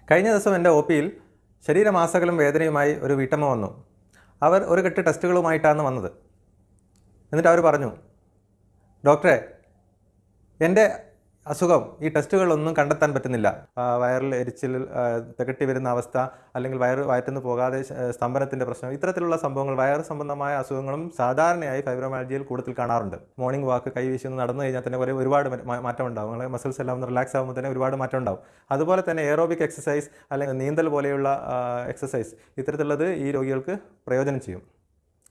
കഴിഞ്ഞ ദിവസം എൻ്റെ ഒ പിയിൽ ശരീരമാസകലം വേദനയുമായി ഒരു വീട്ടമ്മ വന്നു. അവർ ഒരു കെട്ട് ടെസ്റ്റുകളുമായിട്ടാണ് വന്നത്. എന്നിട്ട് അവർ പറഞ്ഞു, ഡോക്ടറെ, എൻ്റെ അസുഖം ഈ ടെസ്റ്റുകളൊന്നും കണ്ടെത്താൻ പറ്റുന്നില്ല. വയറിൽ എരിച്ചിൽ, തികട്ടി വരുന്ന അവസ്ഥ, അല്ലെങ്കിൽ വയറ്റുനിന്ന് പോകാതെ സ്തംഭനത്തിൻ്റെ പ്രശ്നം, ഇത്തരത്തിലുള്ള സംഭവങ്ങൾ, വയറ് സംബന്ധമായ അസുഖങ്ങളും സാധാരണയായി ഫൈബ്രോമയാൽജിയയിൽ കൂടുതൽ കാണാറുണ്ട്. മോർണിംഗ് വാക്ക്, കൈവീശി ഒന്ന് നടന്നു കഴിഞ്ഞാൽ തന്നെ ഒരുപാട് മാറ്റം ഉണ്ടാകും. അങ്ങനെ മസിൽസ് എല്ലാം ഒന്ന് റിലാക്സ് ആകുമ്പോൾ തന്നെ ഒരുപാട് മാറ്റം ഉണ്ടാകും. അതുപോലെ തന്നെ എയറോബിക് എക്സസൈസ് അല്ലെങ്കിൽ നീന്തൽ പോലെയുള്ള എക്സസൈസ്, ഇത്തരത്തിലുള്ളത് ഈ രോഗികൾക്ക് പ്രയോജനം ചെയ്യും.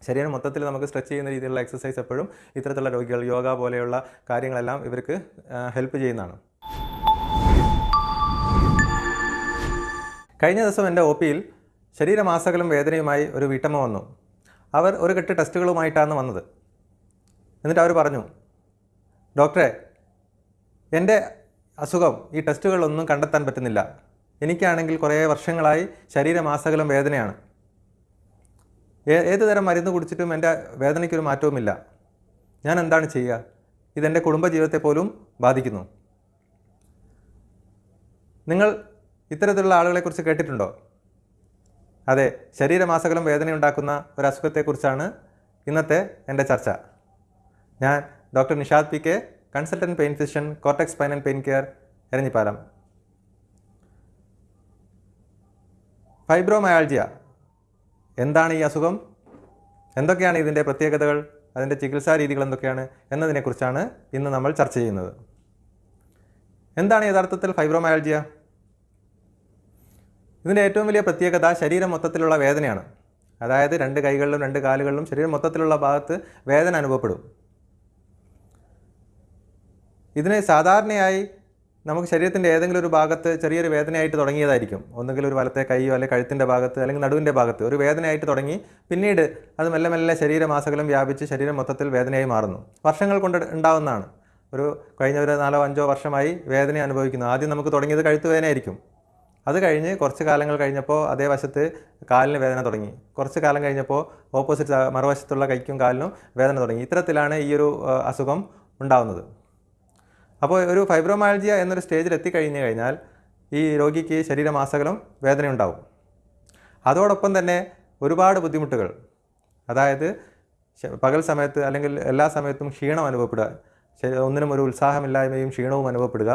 ശരീരം മൊത്തത്തിൽ നമുക്ക് സ്ട്രെച്ച് ചെയ്യുന്ന രീതിയിലുള്ള എക്സസൈസ് എപ്പോഴും ഇത്തരത്തിലുള്ള രോഗികൾ, യോഗ പോലെയുള്ള കാര്യങ്ങളെല്ലാം ഇവർക്ക് ഹെൽപ്പ് ചെയ്യുന്നതാണ്. കഴിഞ്ഞ ദിവസം എൻ്റെ ഒ പിയിൽ ശരീരമാസകലം വേദനയുമായി ഒരു വീട്ടമ്മ വന്നു. അവർ ഒരു കെട്ട് ടെസ്റ്റുകളുമായിട്ടാണ് വന്നത്. എന്നിട്ട് അവർ പറഞ്ഞു, ഡോക്ടറെ, എൻ്റെ അസുഖം ഈ ടെസ്റ്റുകളൊന്നും കണ്ടെത്താൻ പറ്റുന്നില്ല. എനിക്കാണെങ്കിൽ കുറേ വർഷങ്ങളായി ശരീരമാസകലം വേദനയാണ്. ഏത് തരം മരുന്ന് കുടിച്ചിട്ടും എൻ്റെ വേദനയ്ക്കൊരു മാറ്റവുമില്ല. ഞാൻ എന്താണ് ചെയ്യുക? ഇതെൻ്റെ കുടുംബജീവിതത്തെ പോലും ബാധിക്കുന്നു. നിങ്ങൾ ഇത്തരത്തിലുള്ള ആളുകളെക്കുറിച്ച് കേട്ടിട്ടുണ്ടോ? അതെ, ശരീരമാസകലം വേദനയുണ്ടാക്കുന്ന ഒരു അസുഖത്തെക്കുറിച്ചാണ് ഇന്നത്തെ എൻ്റെ ചർച്ച. ഞാൻ doctor Nishad P K, consultant pain physician, cortex spine and pain care, Eranhipalam. Fibromyalgia എന്താണ് ഈ അസുഖം? എന്തൊക്കെയാണ് ഇതിൻ്റെ പ്രത്യേകതകൾ? അതിൻ്റെ ചികിത്സാ രീതികൾ എന്തൊക്കെയാണ് എന്നതിനെക്കുറിച്ചാണ് ഇന്ന് നമ്മൾ ചർച്ച ചെയ്യുന്നത്. എന്താണ് യഥാർത്ഥത്തിൽ ഫൈബ്രോമയാൾജിയ? ഇതിൻ്റെ ഏറ്റവും വലിയ പ്രത്യേകത ശരീരം മൊത്തത്തിലുള്ള വേദനയാണ്. അതായത് 2 കൈകളിലും 2 കാലുകളിലും ശരീരം മൊത്തത്തിലുള്ള ഭാഗത്ത് വേദന അനുഭവപ്പെടും. ഇതിന് സാധാരണയായി നമുക്ക് ശരീരത്തിൻ്റെ ഏതെങ്കിലും ഒരു ഭാഗത്ത് ചെറിയൊരു വേദനയായിട്ട് തുടങ്ങിയതായിരിക്കും. ഒന്നുകിൽ ഒരു വലത്തെ കൈയോ അല്ലെങ്കിൽ കഴുത്തിൻ്റെ ഭാഗത്ത് അല്ലെങ്കിൽ നടുവിൻ്റെ ഭാഗത്ത് ഒരു വേദനയായിട്ട് തുടങ്ങി പിന്നീട് അത് മെല്ലെ മെല്ലെ ശരീരമാസകലം വ്യാപിച്ച് ശരീരം മൊത്തത്തിൽ വേദനയായി മാറുന്നു. വർഷങ്ങൾ കൊണ്ട് ഉണ്ടാവുന്നതാണ്. കഴിഞ്ഞ 4-5 വർഷമായി വേദന അനുഭവിക്കുന്നു. ആദ്യം നമുക്ക് തുടങ്ങിയത് കഴുത്ത് വേദനയായിരിക്കും. അത് കഴിഞ്ഞ് കുറച്ച് കാലങ്ങൾ കഴിഞ്ഞപ്പോൾ അതേ വശത്ത് കാലിന് വേദന തുടങ്ങി. കുറച്ച് കാലം കഴിഞ്ഞപ്പോൾ ഓപ്പോസിറ്റ് മറുവശത്തുള്ള കൈക്കും കാലിനും വേദന തുടങ്ങി. ഇത്തരത്തിലാണ് ഈ ഒരു അസുഖം ഉണ്ടാവുന്നത്. അപ്പോൾ ഒരു ഫൈബ്രോമയാൾജിയ എന്നൊരു സ്റ്റേജിൽ എത്തിക്കഴിഞ്ഞു കഴിഞ്ഞാൽ ഈ രോഗിക്ക് ശരീരമാസകലം വേദന ഉണ്ടാവും. അതോടൊപ്പം തന്നെ ഒരുപാട് ബുദ്ധിമുട്ടുകൾ, അതായത് പകൽ സമയത്ത് അല്ലെങ്കിൽ എല്ലാ സമയത്തും ക്ഷീണം അനുഭവപ്പെടുക, ഒന്നിനും ഒരു ഉത്സാഹമില്ലായ്മയും ക്ഷീണവും അനുഭവപ്പെടുക,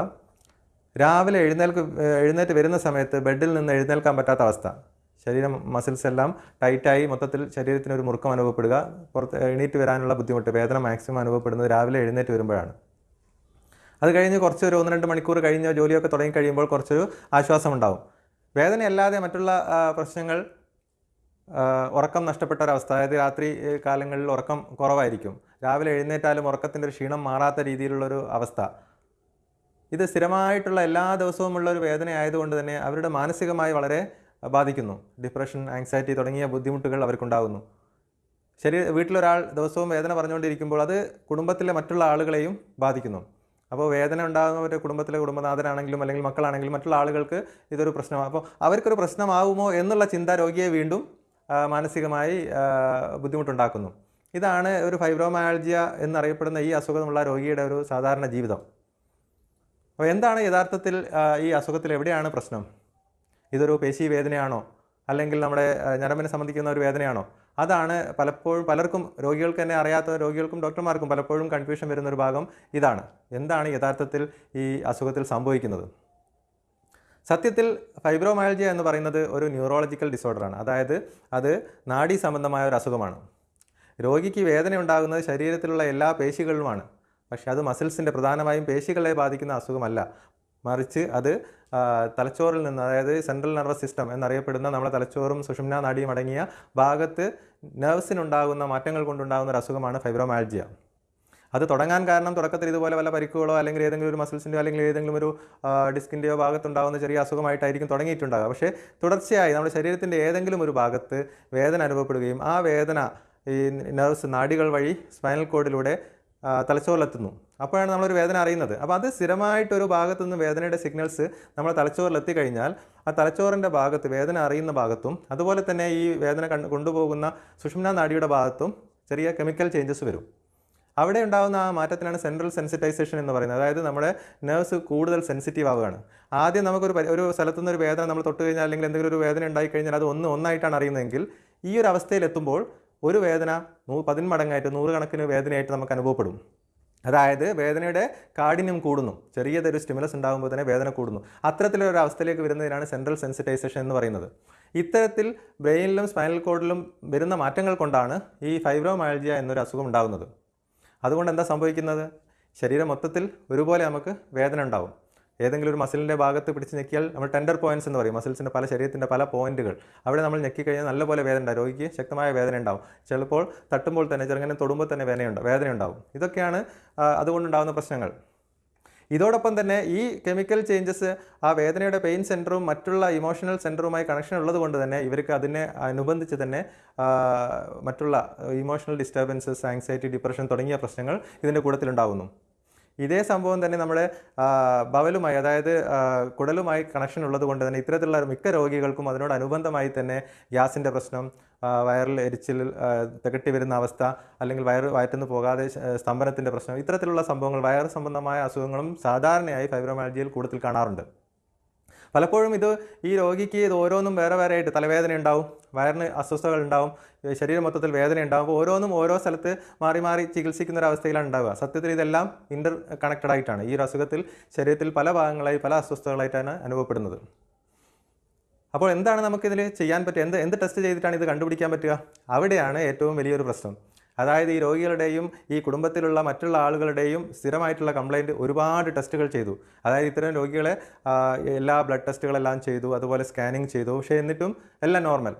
രാവിലെ എഴുന്നേറ്റ് വരുന്ന സമയത്ത് ബെഡിൽ നിന്ന് എഴുന്നേൽക്കാൻ പറ്റാത്ത അവസ്ഥ, ശരീരം മസിൽസ് എല്ലാം ടൈറ്റായി മൊത്തത്തിൽ ശരീരത്തിനൊരു മുറുക്കം അനുഭവപ്പെടുക, എണീറ്റ് വരാനുള്ള ബുദ്ധിമുട്ട്, വേദന മാക്സിമം അനുഭവപ്പെടുന്നത് രാവിലെ എഴുന്നേറ്റ് വരുമ്പോഴാണ്. അത് കഴിഞ്ഞ് കുറച്ചൊരു 1-2 മണിക്കൂർ കഴിഞ്ഞ് ജോലിയൊക്കെ തുടങ്ങി കഴിയുമ്പോൾ കുറച്ചൊരു ആശ്വാസം ഉണ്ടാവും. വേദനയല്ലാതെ മറ്റുള്ള പ്രശ്നങ്ങൾ, ഉറക്കം നഷ്ടപ്പെട്ട ഒരവസ്ഥ, അതായത് രാത്രി കാലങ്ങളിൽ ഉറക്കം കുറവായിരിക്കും, രാവിലെ എഴുന്നേറ്റാലും ഉറക്കത്തിൻ്റെ ഒരു ക്ഷീണം മാറാത്ത രീതിയിലുള്ളൊരു അവസ്ഥ, ഇത് സ്ഥിരമായിട്ടുള്ള എല്ലാ ദിവസവുമുള്ള ഒരു വേദന ആയതുകൊണ്ട് തന്നെ അവരുടെ മാനസികമായി വളരെ ബാധിക്കുന്നു. ഡിപ്രഷൻ, ആങ്സൈറ്റി തുടങ്ങിയ ബുദ്ധിമുട്ടുകൾ അവർക്കുണ്ടാകുന്നു. വീട്ടിലൊരാൾ ദിവസവും വേദന പറഞ്ഞുകൊണ്ടിരിക്കുമ്പോൾ അത് കുടുംബത്തിലെ മറ്റുള്ള ആളുകളെയും ബാധിക്കുന്നു. അപ്പോൾ വേദന ഉണ്ടാകുന്നവരുടെ കുടുംബത്തിലെ കുടുംബനാഥനാണെങ്കിലും അല്ലെങ്കിൽ മക്കളാണെങ്കിലും മറ്റുള്ള ആളുകൾക്ക് ഇതൊരു പ്രശ്നമാണ്. അപ്പോൾ അവർക്കൊരു പ്രശ്നമാകുമോ എന്നുള്ള ചിന്ത രോഗിയെ വീണ്ടും മാനസികമായി ബുദ്ധിമുട്ടുണ്ടാക്കുന്നു. ഇതാണ് ഒരു ഫൈബ്രോമയാൾജിയ എന്നറിയപ്പെടുന്ന ഈ അസുഖമുള്ള രോഗിയുടെ ഒരു സാധാരണ ജീവിതം. അപ്പോൾ എന്താണ് യഥാർത്ഥത്തിൽ ഈ അസുഖത്തിൽ എവിടെയാണ് പ്രശ്നം? ഇതൊരു പേശി വേദനയാണോ, അല്ലെങ്കിൽ നമ്മുടെ ഞരമ്പിനെ സംബന്ധിക്കുന്ന ഒരു വേദനയാണോ? അതാണ് പലർക്കും, രോഗികൾക്ക് തന്നെ അറിയാത്ത രോഗികൾക്കും ഡോക്ടർമാർക്കും പലപ്പോഴും കൺഫ്യൂഷൻ വരുന്നൊരു ഭാഗം ഇതാണ്. എന്താണ് യഥാർത്ഥത്തിൽ ഈ അസുഖത്തിൽ സംഭവിക്കുന്നത്? സത്യത്തിൽ ഫൈബ്രോമയാൾജിയ എന്ന് പറയുന്നത് ഒരു ന്യൂറോളജിക്കൽ ഡിസോർഡറാണ്. അതായത് അത് നാഡീ സംബന്ധമായ ഒരു അസുഖമാണ്. രോഗിക്ക് വേദന ഉണ്ടാകുന്നത് ശരീരത്തിലുള്ള എല്ലാ പേശികളിലുമാണ്. പക്ഷേ അത് മസിൽസിൻ്റെ, പ്രധാനമായും പേശികളെ ബാധിക്കുന്ന അസുഖമല്ല. മറിച്ച് അത് തലച്ചോറിൽ നിന്ന്, അതായത് സെൻട്രൽ നെർവസ് സിസ്റ്റം എന്നറിയപ്പെടുന്ന നമ്മുടെ തലച്ചോറും സുഷുമ്നാ നാഡിയും അടങ്ങിയ ഭാഗത്ത് നെർവ്സിനുണ്ടാകുന്ന മാറ്റങ്ങൾ കൊണ്ടുണ്ടാകുന്ന ഒരു അസുഖമാണ് ഫൈബ്രോമയാൾജിയ. അത് തുടങ്ങാൻ കാരണം തുടക്കത്തിൽ ഇതുപോലെ വല്ല പരിക്കുകളോ അല്ലെങ്കിൽ ഏതെങ്കിലും ഒരു മസിൽസിൻ്റെയോ അല്ലെങ്കിൽ ഏതെങ്കിലും ഒരു ഡിസ്കിൻ്റെയോ ഭാഗത്തുണ്ടാകുന്ന ചെറിയ അസുഖമായിട്ടായിരിക്കും തുടങ്ങിയിട്ടുണ്ടാകുക. പക്ഷേ തുടർച്ചയായി നമ്മുടെ ശരീരത്തിൻ്റെ ഏതെങ്കിലും ഒരു ഭാഗത്ത് വേദന അനുഭവപ്പെടുകയും ആ വേദന ഈ നെർവ്സ്, നാഡികൾ വഴി സ്പൈനൽ കോഡിലൂടെ തലച്ചോറിലെത്തുന്നു. അപ്പോഴാണ് നമ്മളൊരു വേദന അറിയുന്നത്. അപ്പോൾ അത് സ്ഥിരമായിട്ടൊരു ഭാഗത്തു നിന്ന് വേദനയുടെ സിഗ്നൽസ് നമ്മൾ തലച്ചോറിലെത്തിക്കഴിഞ്ഞാൽ ആ തലച്ചോറിൻ്റെ ഭാഗത്ത്, വേദന അറിയുന്ന ഭാഗത്തും അതുപോലെ തന്നെ ഈ വേദന കൊണ്ടുപോകുന്ന സുഷുമ്നാ നാഡിയുടെ ഭാഗത്തും ചെറിയ കെമിക്കൽ ചേഞ്ചസ് വരും. അവിടെ ഉണ്ടാകുന്ന ആ മാറ്റത്തിനാണ് സെൻട്രൽ സെൻസിറ്റൈസേഷൻ എന്ന് പറയുന്നത്. അതായത് നമ്മുടെ നെർവ്സ് കൂടുതൽ സെൻസിറ്റീവ് ആവുകയാണ്. ആദ്യം ഒരു സ്ഥലത്തുനിന്ന് ഒരു വേദന നമ്മൾ തൊട്ട് കഴിഞ്ഞാൽ അല്ലെങ്കിൽ എന്തെങ്കിലും ഒരു വേദന ഉണ്ടായിക്കഴിഞ്ഞാൽ അത് ഒന്നായിട്ടാണ് അറിയുന്നതെങ്കിൽ ഈ ഒരു അവസ്ഥയിലെത്തുമ്പോൾ ഒരു വേദന 10 മടങ്ങായിട്ട് 100 കണക്കിന് വേദനയായിട്ട് നമുക്ക് അനുഭവപ്പെടും. അതായത് വേദനയുടെ കാഠിന്യം കൂടുന്നു. ചെറിയതൊരു സ്റ്റിമുലസ് ഉണ്ടാകുമ്പോൾ തന്നെ വേദന കൂടുന്നു. അത്തരത്തിലൊരു അവസ്ഥയിലേക്ക് വരുന്നതിനാണ് സെൻട്രൽ സെൻസിറ്റൈസേഷൻ എന്ന് പറയുന്നത്. ഇത്തരത്തിൽ ബ്രെയിനിലും സ്പൈനൽ കോഡിലും വരുന്ന മാറ്റങ്ങൾ കൊണ്ടാണ് ഈ ഫൈബ്രോമയാൽജിയ എന്നൊരു അസുഖം ഉണ്ടാകുന്നത്. അതുകൊണ്ട് എന്താ സംഭവിക്കുന്നത്? ശരീരം മൊത്തത്തിൽ ഒരുപോലെ നമുക്ക് വേദന ഉണ്ടാവും. ഏതെങ്കിലും ഒരു മസിലിൻ്റെ ഭാഗത്ത് പിടിച്ച് ഞെക്കിയാൽ നമ്മൾ ടെൻഡർ പോയിൻറ്റ്സ് എന്ന് പറയും. മസിൽസിൻ്റെ ശരീരത്തിൻ്റെ പല പോയിൻറ്റുകൾ അവിടെ നമ്മൾ ഞെക്കിക്കഴിഞ്ഞാൽ നല്ലപോലെ വേദന ഉണ്ടാവും. രോഗിക്ക് ശക്തമായ വേദന ഉണ്ടാവും. ചിലപ്പോൾ തട്ടുമ്പോൾ തന്നെ ചെറുങ്ങനെ തൊടുമ്പോൾ തന്നെ വേദന ഉണ്ടാവും. ഇതൊക്കെയാണ് അതുകൊണ്ടുണ്ടാകുന്ന പ്രശ്നങ്ങൾ. ഇതോടൊപ്പം തന്നെ ഈ കെമിക്കൽ ചേഞ്ചസ് ആ വേദനയുടെ പെയിൻ സെൻറ്ററും മറ്റുള്ള ഇമോഷണൽ സെൻറ്ററുമായി കണക്ഷൻ ഉള്ളത് കൊണ്ട് തന്നെ ഇവർക്ക് അതിനെ അനുബന്ധിച്ച് തന്നെ മറ്റുള്ള ഇമോഷണൽ ഡിസ്റ്റർബൻസസ്, ആങ്സൈറ്റി, ഡിപ്രഷൻ തുടങ്ങിയ പ്രശ്നങ്ങൾ ഇതിൻ്റെ കൂട്ടത്തിലുണ്ടാകുന്നു. ഇതേ സംഭവം തന്നെ നമ്മുടെ ബവലുമായി, അതായത് കുടലുമായി കണക്ഷൻ ഉള്ളത് കൊണ്ട് തന്നെ ഇത്തരത്തിലുള്ള മിക്ക രോഗികൾക്കും അതിനോടനുബന്ധമായി തന്നെ ഗ്യാസിൻ്റെ പ്രശ്നം, വയറിൽ എരിച്ചിൽ, തികട്ടി വരുന്ന അവസ്ഥ, അല്ലെങ്കിൽ വയറ്റുനിന്ന് പോകാതെ സ്തംഭനത്തിൻ്റെ പ്രശ്നം, ഇത്തരത്തിലുള്ള സംഭവങ്ങൾ, വയറ് സംബന്ധമായ അസുഖങ്ങളും സാധാരണയായി ഫൈബ്രോമയാൽജിയയിൽ കൂടുതൽ കാണാറുണ്ട്. പലപ്പോഴും ഈ രോഗിക്ക് ഇത് ഓരോന്നും വേറെ ആയിട്ട് തലവേദന ഉണ്ടാവും, വയറിന് അസ്വസ്ഥതകൾ ഉണ്ടാവും, ശരീരം മൊത്തത്തിൽ വേദന ഉണ്ടാകുമ്പോൾ ഓരോന്നും ഓരോ സ്ഥലത്ത് മാറി മാറി ചികിത്സിക്കുന്ന ഒരു അവസ്ഥയിലാണ് ഉണ്ടാവുക. സത്യത്തിൽ ഇതെല്ലാം ഇൻ്റർ കണക്റ്റഡ് ആയിട്ടാണ്. ഈ ഒരു അസുഖത്തിൽ ശരീരത്തിൽ പല ഭാഗങ്ങളായി പല അസ്വസ്ഥതകളായിട്ടാണ് അനുഭവപ്പെടുന്നത്. അപ്പോൾ എന്താണ് നമുക്കിതിൽ ചെയ്യാൻ പറ്റുക? എന്ത് ടെസ്റ്റ് ചെയ്തിട്ടാണ് ഇത് കണ്ടുപിടിക്കാൻ പറ്റുക? അവിടെയാണ് ഏറ്റവും വലിയൊരു പ്രശ്നം. അതായത് ഈ രോഗികളുടെയും ഈ കുടുംബത്തിലുള്ള മറ്റുള്ള ആളുകളുടെയും സ്ഥിരമായിട്ടുള്ള കംപ്ലയിൻറ്റ് ഒരുപാട് ടെസ്റ്റുകൾ ചെയ്തു. അതായത് ഇത്തരം രോഗികളെ എല്ലാ ബ്ലഡ് ടെസ്റ്റുകളെല്ലാം ചെയ്തു, അതുപോലെ സ്കാനിങ് ചെയ്തു. പക്ഷേ എന്നിട്ടും എല്ലാം നോർമൽ.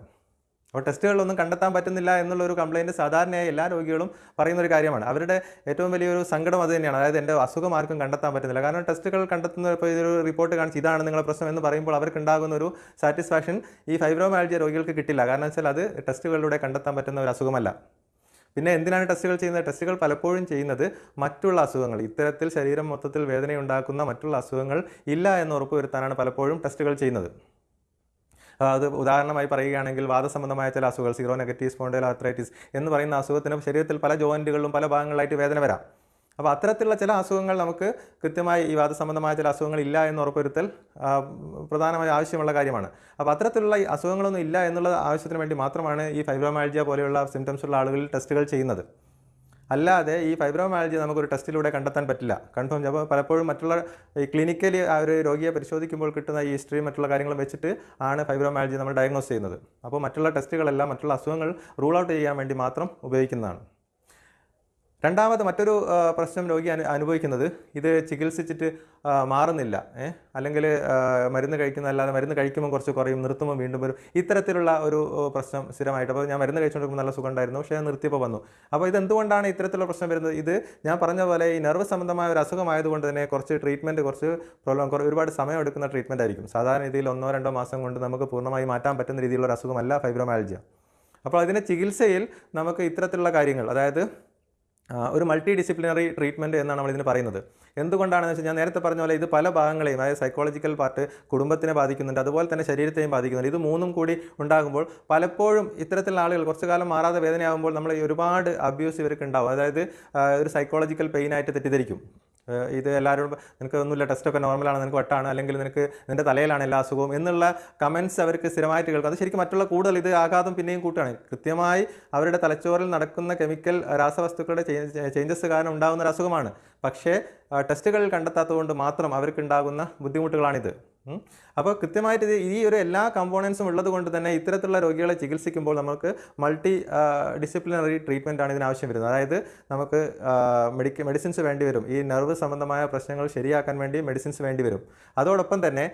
അപ്പോൾ ടെസ്റ്റുകളിലൊന്നും കണ്ടെത്താൻ പറ്റുന്നില്ല എന്നുള്ളൊരു കംപ്ലയിൻറ്റ് സാധാരണയായി എല്ലാ രോഗികളും പറയുന്നൊരു കാര്യമാണ്. അവരുടെ ഏറ്റവും വലിയൊരു സങ്കടം അത് തന്നെയാണ്. അതായത് എൻ്റെ അസുഖം ആർക്കും കണ്ടെത്താൻ പറ്റുന്നില്ല. കാരണം ടെസ്റ്റുകൾ കണ്ടെത്തുന്ന ഇപ്പോൾ ഇതൊരു റിപ്പോർട്ട് കാണിച്ച് ഇതാണ് നിങ്ങളുടെ പ്രശ്നം എന്ന് പറയുമ്പോൾ അവർക്കുണ്ടാകുന്ന ഒരു സാറ്റിസ്ഫാക്ഷൻ ഈ ഫൈബ്രോമയാൽജിയ രോഗികൾക്ക് കിട്ടില്ല. കാരണം വെച്ചാൽ അത് ടെസ്റ്റുകളിലൂടെ കണ്ടെത്താൻ പറ്റുന്ന ഒരു അസുഖമല്ല. പിന്നെ എന്തിനാണ് ടെസ്റ്റുകൾ ചെയ്യുന്നത്? ടെസ്റ്റുകൾ പലപ്പോഴും ചെയ്യുന്നത് മറ്റുള്ള അസുഖങ്ങൾ, ഇത്തരത്തിൽ ശരീരം മൊത്തത്തിൽ വേദനയുണ്ടാക്കുന്ന മറ്റുള്ള അസുഖങ്ങൾ ഇല്ല എന്ന് ഉറപ്പുവരുത്താനാണ് പലപ്പോഴും ടെസ്റ്റുകൾ ചെയ്യുന്നത്. അത് ഉദാഹരണമായി പറയുകയാണെങ്കിൽ വാദസംബന്ധമായ ചില അസുഖങ്ങൾ, സീറോ നെഗറ്റീവ് സ്പോണ്ടൈലോആർത്രൈറ്റിസ് എന്ന് പറയുന്ന അസുഖത്തിന് ശരീരത്തിൽ പല ജോയിൻറ്റുകളിലും പല ഭാഗങ്ങളായിട്ട് വേദന വരാം. അപ്പോൾ അത്തരത്തിലുള്ള ചില അസുഖങ്ങൾ നമുക്ക് കൃത്യമായി ഈ വാദസംബന്ധമായ ചില അസുഖങ്ങൾ ഇല്ല എന്ന് ഉറപ്പുവരുത്തൽ പ്രധാനമായി ആവശ്യമുള്ള കാര്യമാണ്. അപ്പോൾ അത്തരത്തിലുള്ള ഈ അസുഖങ്ങളൊന്നും ഇല്ല എന്നുള്ള ആവശ്യത്തിന് വേണ്ടി മാത്രമാണ് ഈ ഫൈബ്രോമയാൽജിയ പോലെയുള്ള സിംറ്റംസ് ഉള്ള ആളുകളിൽ ടെസ്റ്റുകൾ ചെയ്യുന്നത്. അല്ലാതെ ഈ ഫൈബ്രോമയാൽജിയ നമുക്കൊരു ടെസ്റ്റിലൂടെ കണ്ടെത്താൻ പറ്റില്ല, കൺഫേം. അപ്പോൾ പലപ്പോഴും മറ്റുള്ള ഈ ക്ലിനിക്കലി ആ ഒരു രോഗിയെ പരിശോധിക്കുമ്പോൾ കിട്ടുന്ന ഈ ഹിസ്റ്ററി മറ്റുള്ള കാര്യങ്ങളും വെച്ചിട്ട് ആണ് ഫൈബ്രോമയാൽജിയ നമ്മൾ ഡയഗ്നോസ് ചെയ്യുന്നത്. അപ്പോൾ മറ്റുള്ള ടെസ്റ്റുകളെല്ലാം മറ്റുള്ള അസുഖങ്ങൾ റൂൾ ഔട്ട് ചെയ്യാൻ വേണ്ടി മാത്രം ഉപയോഗിക്കുന്നതാണ്. രണ്ടാമത് മറ്റൊരു പ്രശ്നം രോഗി അനുഭവിക്കുന്നത്, ഇത് ചികിത്സിച്ചിട്ട് മാറുന്നില്ല, അല്ലെങ്കിൽ മരുന്ന് കഴിക്കുന്നതല്ലാതെ മരുന്ന് കഴിക്കുമ്പോൾ കുറച്ച് കുറയും, നിർത്തുമ്പോൾ വീണ്ടും വരും, ഇത്തരത്തിലുള്ള ഒരു പ്രശ്നം സ്ഥിരമായിട്ട്. അപ്പോൾ ഞാൻ മരുന്ന് കഴിച്ചുകൊണ്ടിരിക്കുമ്പോൾ നല്ല സുഖം ഉണ്ടായിരുന്നു, പക്ഷേ നിർത്തിയപ്പോൾ വന്നു. അപ്പോൾ ഇതെന്തുകൊണ്ടാണ് ഇത്തരത്തിലുള്ള പ്രശ്നം വരുന്നത്? ഇത് ഞാൻ പറഞ്ഞ പോലെ ഈ നെർവ് സംബന്ധമായ ഒരു അസുഖമായതുകൊണ്ട് തന്നെ കുറച്ച് ഒരുപാട് സമയം എടുക്കുന്ന ട്രീറ്റ്മെൻറ്റ് ആയിരിക്കും. സാധാരണ രീതിയിൽ 1-2 മാസം കൊണ്ട് നമുക്ക് പൂർണ്ണമായി മാറ്റാൻ പറ്റുന്ന രീതിയിലുള്ള ഒരു അസുഖമല്ല ഫൈബ്രോമയാൽജിയ. അപ്പോൾ അതിൻ്റെ ചികിത്സയിൽ നമുക്ക് ഇത്തരത്തിലുള്ള കാര്യങ്ങൾ, അതായത് ഒരു മൾട്ടി ഡിസിപ്ലിനറി ട്രീറ്റ്മെൻറ്റ് എന്നാണ് നമ്മളിതിന് പറയുന്നത്. എന്തുകൊണ്ടാണെന്ന് വെച്ചാൽ ഞാൻ നേരത്തെ പറഞ്ഞ പോലെ ഇത് പല ഭാഗങ്ങളെയും, അതായത് സൈക്കോളജിക്കൽ പാർട്ട് കുടുംബത്തിനെ ബാധിക്കുന്നുണ്ട്, അതുപോലെ തന്നെ ശരീരത്തെയും ബാധിക്കുന്നുണ്ട്. ഇത് മൂന്നും കൂടി ഉണ്ടാകുമ്പോൾ പലപ്പോഴും ഇത്തരത്തിലുള്ള ആളുകൾ കുറച്ചു കാലം മാറാതെ വേദനയാകുമ്പോൾ നമ്മൾ ഒരുപാട് അബ്യൂസ് ഇവർക്ക് ഉണ്ടാവും. അതായത് ഒരു സൈക്കോളജിക്കൽ പെയിനായിട്ട് തെറ്റിദ്ധരിക്കും. ഇത് എല്ലാവരും നിനക്ക് ഒന്നുമില്ല, ടെസ്റ്റൊക്കെ നോർമലാണ്, നിനക്ക് വട്ടാണ്, അല്ലെങ്കിൽ നിൻ്റെ തലയിലാണ് എല്ലാ അസുഖവും എന്നുള്ള കമൻറ്റ്സ് അവർക്ക് സ്ഥിരമായിട്ട് കേൾക്കും. അത് ശരിക്കും മറ്റുള്ള കൂടുതൽ ഇത് ആഘാതം പിന്നെയും കൂട്ടുകയാണ്. കൃത്യമായി അവരുടെ തലച്ചോറിൽ നടക്കുന്ന കെമിക്കൽ രാസവസ്തുക്കളുടെ ചേഞ്ചസ് കാരണം ഉണ്ടാകുന്ന ഒരു അസുഖമാണ്. പക്ഷേ ടെസ്റ്റുകളിൽ കണ്ടെത്താത്തതുകൊണ്ട് മാത്രം അവർക്കുണ്ടാകുന്ന ബുദ്ധിമുട്ടുകളാണിത്. അപ്പോൾ കൃത്യമായിട്ട് ഈ ഒരു എല്ലാ കമ്പോണൻസും ഉള്ളത് കൊണ്ട് തന്നെ ഇത്തരത്തിലുള്ള രോഗികളെ ചികിത്സിക്കുമ്പോൾ നമുക്ക് മൾട്ടി ഡിസിപ്ലിനറി ട്രീറ്റ്മെൻ്റ് ആണ് ഇതിനാവശ്യം വരുന്നത്. അതായത് നമുക്ക് മെഡിസിൻസ് വേണ്ടി വരും. ഈ നെർവ് സംബന്ധമായ പ്രശ്നങ്ങൾ ശരിയാക്കാൻ വേണ്ടി മെഡിസിൻസ് വേണ്ടി വരും. അതോടൊപ്പം തന്നെ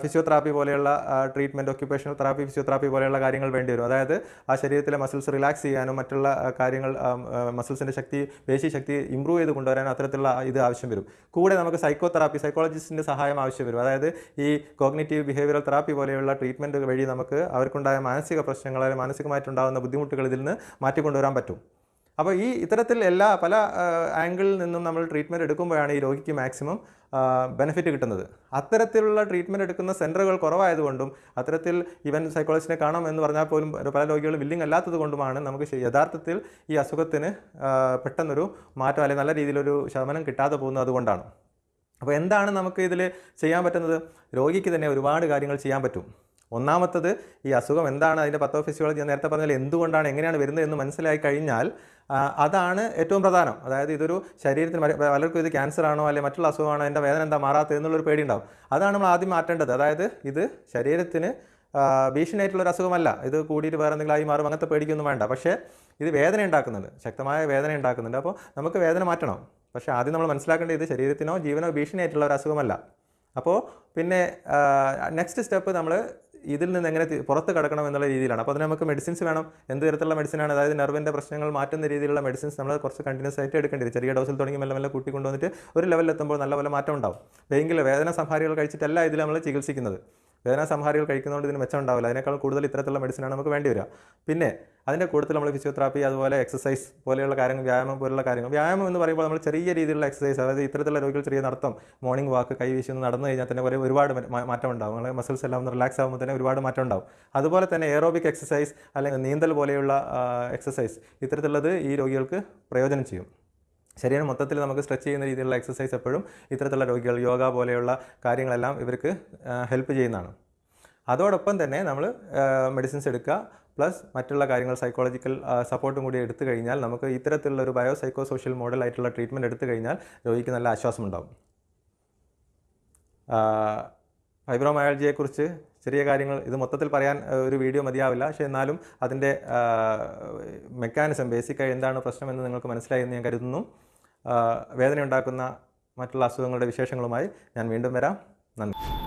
ഫിസിയോതെറാപ്പി പോലെയുള്ള ട്രീറ്റ്മെൻറ്റ്, ഒക്യുപേഷണൽ തെറാപ്പി, ഫിസിയോതെറാപ്പി പോലെയുള്ള കാര്യങ്ങൾ വേണ്ടി വരും. അതായത് ആ ശരീരത്തിലെ മസിൽസ് റിലാക്സ് ചെയ്യാനും മറ്റുള്ള കാര്യങ്ങൾ, മസിൽസിൻ്റെ പേശി ശക്തി ഇമ്പ്രൂവ് ചെയ്ത് കൊണ്ടുവരാനും അത്തരത്തിലുള്ള ഇത് ആവശ്യം വരും. കൂടെ നമുക്ക് സൈക്കോതെറാപ്പിസ്റ്റിൻ്റെ സഹായം ആവശ്യം വരും. അതായത് ഈ കോഗ്നിറ്റീവ് ബിഹേവിയറൽ തെറാപ്പി പോലെയുള്ള ട്രീറ്റ്മെൻറ്റ് വഴി നമുക്ക് അവർക്കുണ്ടായ മാനസിക പ്രശ്നങ്ങൾ, മാനസികമായിട്ടുണ്ടാകുന്ന ബുദ്ധിമുട്ടുകൾ ഇതിൽ നിന്ന് മാറ്റിക്കൊണ്ടുവരാൻ പറ്റും. അപ്പോൾ ഈ ഇത്തരത്തിൽ എല്ലാ പല ആംഗിളിൽ നിന്നും നമ്മൾ ട്രീറ്റ്മെൻറ്റ് എടുക്കുമ്പോഴാണ് ഈ രോഗിക്ക് മാക്സിമം ബെനിഫിറ്റ് കിട്ടുന്നത്. അത്തരത്തിലുള്ള ട്രീറ്റ്മെൻറ്റ് എടുക്കുന്ന സെൻറ്ററുകൾ കുറവായതുകൊണ്ടും അത്തരത്തിൽ ഈവൻ സൈക്കോളജിസ്റ്റിനെ കാണാം എന്ന് പറഞ്ഞാൽ പോലും പല രോഗികളും വില്ലിങ് അല്ലാത്തത് കൊണ്ടുമാണ് നമുക്ക് യഥാർത്ഥത്തിൽ ഈ അസുഖത്തിന് പെട്ടെന്നൊരു മാറ്റം അല്ലെങ്കിൽ നല്ല രീതിയിലൊരു ശമനം കിട്ടാതെ പോകുന്നത് അതുകൊണ്ടാണ്. അപ്പോൾ എന്താണ് നമുക്ക് ഇതിൽ ചെയ്യാൻ പറ്റുന്നത്? രോഗിക്ക് തന്നെ ഒരുപാട് കാര്യങ്ങൾ ചെയ്യാൻ പറ്റും. ഒന്നാമത്തത്, ഈ അസുഖം എന്താണ്, അതിൻ്റെ പത്തോഫിസിയോളജി ഞാൻ നേരത്തെ പറഞ്ഞാൽ എന്തുകൊണ്ടാണ്, എങ്ങനെയാണ് വരുന്നത് എന്ന് മനസ്സിലായി കഴിഞ്ഞാൽ അതാണ് ഏറ്റവും പ്രധാനം. അതായത് ഇതൊരു ശരീരത്തിന് പലർക്കും ഇത് ക്യാൻസർ ആണോ അല്ലെങ്കിൽ മറ്റുള്ള അസുഖമാണോ, എൻ്റെ വേദന എന്താ മാറാത്തത് എന്നുള്ളൊരു പേടി ഉണ്ടാവും. അതാണ് നമ്മൾ ആദ്യം മാറ്റേണ്ടത്. അതായത് ഇത് ശരീരത്തിന് ഭീഷണിയായിട്ടുള്ളൊരു അസുഖമല്ല, ഇത് കൂടിയിട്ട് വേറെ എന്തെങ്കിലും ആയി മാറും, അങ്ങനത്തെ പേടിക്കൊന്നും വേണ്ട. പക്ഷേ ഇത് വേദന ഉണ്ടാക്കുന്നുണ്ട്, ശക്തമായ വേദന ഉണ്ടാക്കുന്നുണ്ട്. അപ്പോൾ നമുക്ക് വേദന മാറ്റണം. പക്ഷേ ആദ്യം നമ്മൾ മനസ്സിലാക്കേണ്ടത് ഇത് ശരീരത്തിനോ ജീവനോ ഭീഷണിയായിട്ടുള്ള ഒരു അസുഖമല്ല. അപ്പോൾ പിന്നെ നെക്സ്റ്റ് സ്റ്റെപ്പ് നമ്മൾ ഇതിൽ നിന്ന് എങ്ങനെ പുറത്ത് കിടക്കണം എന്നുള്ള രീതിയിലാണ്. അപ്പോൾ അതിന് നമുക്ക് മെഡിസിൻസ് വേണം. എന്ത് തരത്തിലുള്ള മെഡിസിനാണ്, അതായത് നെർവിൻ്റെ പ്രശ്നങ്ങൾ മാറ്റുന്ന രീതിയിലുള്ള മെഡിസിൻസ് നമ്മൾ കുറച്ച് കണ്ടിന്യൂസ് ആയിട്ട് എടുക്കേണ്ടി വരും. ചെറിയ ഡോസിൽ തുടങ്ങി മെല്ലെ മെല്ലെ കൂട്ടിക്കൊണ്ടുവന്നിട്ട് ഒരു ലെവലിലെത്തുമ്പോൾ നല്ല പോലെ മാറ്റം ഉണ്ടാവും. എങ്കിൽ വേദന സംഹാരികൾ കഴിച്ചിട്ടല്ല ഇതിൽ നമ്മൾ ചികിത്സിക്കുന്നത്. വേദന സംഹാരികൾ കഴിക്കുന്നതുകൊണ്ട് ഇതിന് മെച്ചം ഉണ്ടാവില്ല. അതിനേക്കാൾ കൂടുതൽ ഇത്തരത്തിലുള്ള മെഡിസിനാണ് നമുക്ക് വേണ്ടി വരിക. പിന്നെ അതിൻ്റെ കൂടുതൽ നമ്മൾ ഫിസിയോതെറാപ്പി, അതുപോലെ എക്സസൈസ് പോലെയുള്ള കാര്യങ്ങൾ, വ്യായാമം പോലുള്ള കാര്യങ്ങൾ. വ്യായാമം എന്ന് പറയുമ്പോൾ നമ്മൾ ചെറിയ രീതിയിലുള്ള എക്സസൈസ്, അതായത് ഇത്തരത്തിലുള്ള രോഗികൾ ചെറിയ നടത്തം, മോർണിംഗ് വാക്ക്, കൈ വീശി ഒന്ന് നടന്നു കഴിഞ്ഞാൽ തന്നെ ഒരുപാട് മാറ്റം ഉണ്ടാവും. നമ്മൾ മസിൽസ് എല്ലാം ഒന്ന് റിലാക്സ് ആകുമ്പോൾ തന്നെ ഒരുപാട് മാറ്റം ഉണ്ടാവും. അതുപോലെ തന്നെ എയറോബിക് എക്സസൈസ് അല്ലെങ്കിൽ നീന്തൽ പോലെയുള്ള എക്സസൈസ്, ഇത്തരത്തിലുള്ളത് ഈ രോഗികൾക്ക് പ്രയോജനം ചെയ്യും. ശരീരം മൊത്തത്തിൽ നമുക്ക് സ്ട്രെച്ച് ചെയ്യുന്ന രീതിയിലുള്ള എക്സസൈസ് എപ്പോഴും ഇത്തരത്തിലുള്ള രോഗികൾ, യോഗ പോലെയുള്ള കാര്യങ്ങളെല്ലാം ഇവർക്ക് ഹെൽപ്പ് ചെയ്യുന്നതാണ്. അതോടൊപ്പം തന്നെ നമ്മൾ മെഡിസിൻസ് എടുക്കുക, പ്ലസ് മറ്റുള്ള കാര്യങ്ങൾ സൈക്കോളജിക്കൽ സപ്പോർട്ടും കൂടി എടുത്തു കഴിഞ്ഞാൽ നമുക്ക് ഇത്തരത്തിലുള്ള ഒരു ബയോ സൈക്കോ സോഷ്യൽ മോഡലായിട്ടുള്ള ട്രീറ്റ്മെൻറ്റ് എടുത്തു കഴിഞ്ഞാൽ രോഗിക്ക് നല്ല ആശ്വാസം ഉണ്ടാകും. ഫൈബ്രോമയാൾജിയെക്കുറിച്ച് ചെറിയ കാര്യങ്ങൾ, ഇത് മൊത്തത്തിൽ പറയാൻ ഒരു വീഡിയോ മതിയാവില്ല. പക്ഷേ എന്നാലും അതിൻ്റെ മെക്കാനിസം, ബേസിക്കായി എന്താണ് പ്രശ്നമെന്ന് നിങ്ങൾക്ക് മനസ്സിലായി എന്ന് ഞാൻ കരുതുന്നു. വേദന ഉണ്ടാക്കുന്ന മറ്റുള്ള അസുഖങ്ങളുടെ വിശേഷങ്ങളുമായി ഞാൻ വീണ്ടും വരാം. നന്ദി.